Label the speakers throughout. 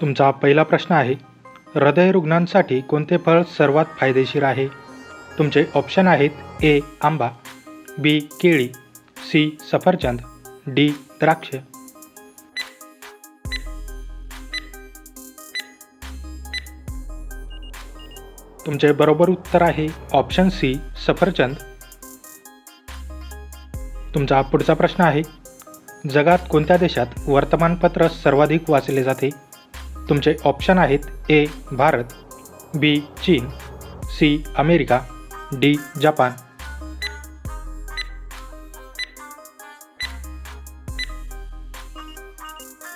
Speaker 1: तुमचा पहिला प्रश्न आहे, हृदयरुग्णांसाठी कोणते फळ सर्वात फायदेशीर आहे? तुमचे ऑप्शन आहेत: ए. आंबा, बी. केळी, सी. सफरचंद, डी. द्राक्ष. तुमचे बरोबर उत्तर आहे ऑप्शन सी. सफरचंद. तुमचा पुढचा प्रश्न आहे, जगात कोणत्या देशात वर्तमानपत्र सर्वाधिक वाचले जाते? तुमचे ऑप्शन आहेत: ए. भारत, बी. चीन, सी. America, D. जपान.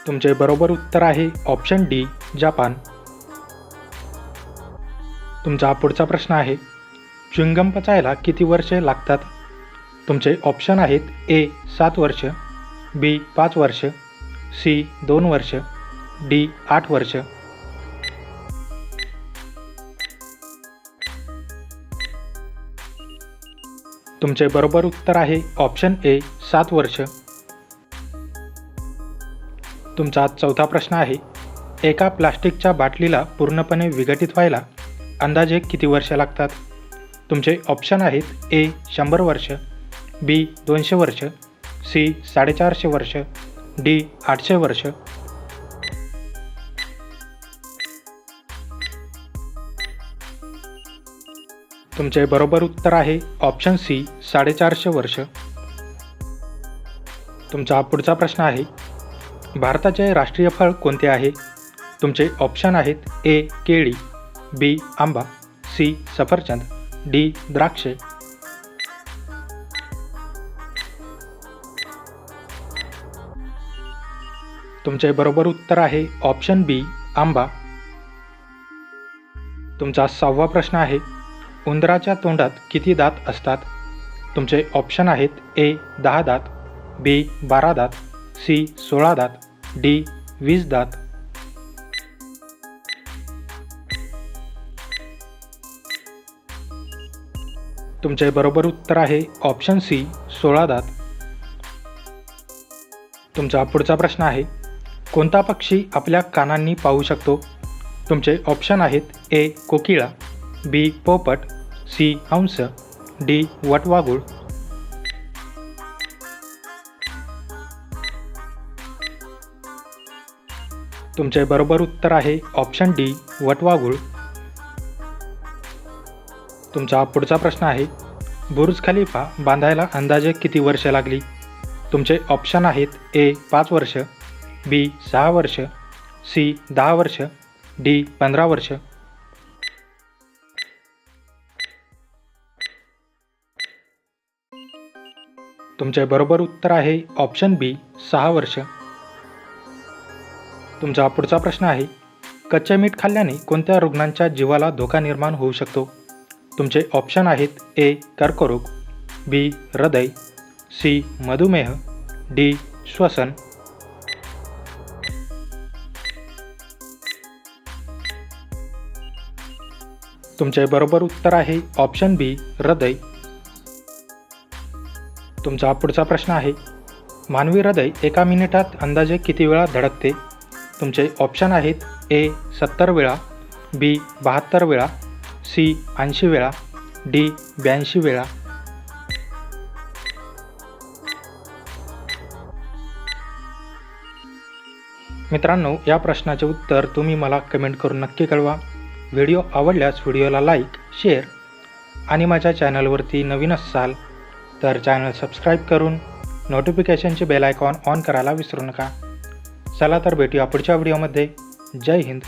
Speaker 1: तुमचे बरोबर उत्तर आहे ऑप्शन डी. जपान. तुमचा पुढचा प्रश्न आहे, च्युइंगम पचायला किती वर्षे लागतात? तुमचे ऑप्शन आहेत: ए. 7 वर्ष, बी. 5 वर्ष, सी. 2 वर्ष, डी. 8 वर्ष. तुमचे बरोबर उत्तर आहे ऑप्शन ए. 7 वर्ष. तुमचा चौथा प्रश्न आहे, एका प्लास्टिकच्या बाटलीला पूर्णपणे विघटित व्हायला अंदाजे किती वर्ष लागतात? तुमचे ऑप्शन आहेत: ए. 100 वर्ष, बी. 200 वर्ष, सी. 450 वर्ष, डी. 800 वर्ष. तुमचे बरोबर उत्तर आहे ऑप्शन सी. 450 वर्ष. तुमचा पुढचा प्रश्न आहे, भारताचे राष्ट्रीय फळ कोणते आहे? तुमचे ऑप्शन आहेत: ए. केळी, बी. आंबा, सी. सफरचंद, डी. द्राक्ष. तुमचे बरोबर उत्तर आहे ऑप्शन बी. आंबा. तुमचा 6वा प्रश्न आहे, उंदराच्या तोंडात किती दात असतात? तुमचे ऑप्शन आहेत: ए. 10 दात, बी. 12 दात, सी. 16 दात, डी. 20 दात. तुमचे बरोबर उत्तर आहे ऑप्शन सी. 16 दात. तुमचा पुढचा प्रश्न आहे, कोणता पक्षी आपल्या कानांनी पाहू शकतो? तुमचे ऑप्शन आहेत: ए. कोकिळा, बी. पोपट, सी. हंस, डी. वटवाघूळ. तुमचे बरोबर उत्तर आहे ऑप्शन डी. वटवाघूळ. तुमचा पुढचा प्रश्न आहे, बुर्ज खलिफा बांधायला अंदाजे किती वर्षे लागली? तुमचे ऑप्शन आहेत: ए. 5 वर्ष, बी. 6 वर्ष, सी. 10 वर्ष, डी. 15 वर्ष. तुमचे बरोबर उत्तर आहे ऑप्शन बी. 6 वर्ष. तुमचा पुढचा प्रश्न आहे, कच्चे मीठ खाल्ल्याने कोणत्या रुग्णांच्या जीवाला धोका निर्माण होऊ शकतो? तुमचे ऑप्शन आहेत: ए. कर्करोग, बी. हृदय, सी. मधुमेह, डी. श्वसन. तुमचे बरोबर उत्तर आहे ऑप्शन बी. हृदय. तुमचा पुढचा प्रश्न आहे, मानवी हृदय एका मिनिटात अंदाजे किती वेळा धडकते? तुमचे ऑप्शन आहेत: ए. 70 वेळा, बी. 72 वेळा, सी. 80 वेळा, डी. 82 वेळा. मित्रांनो, या प्रश्नाचे उत्तर तुम्ही मला कमेंट करून नक्की कळवा. व्हिडिओ आवडल्यास व्हिडिओला लाईक, शेअर आणि माझ्या चॅनलवरती नवीन असाल तर चॅनल सबस्क्राईब करून नोटिफिकेशनचे बेल आयकॉन ऑन करायला विसरू नका. चला तर भेटूया पुढच्या व्हिडिओमध्ये. जय हिंद.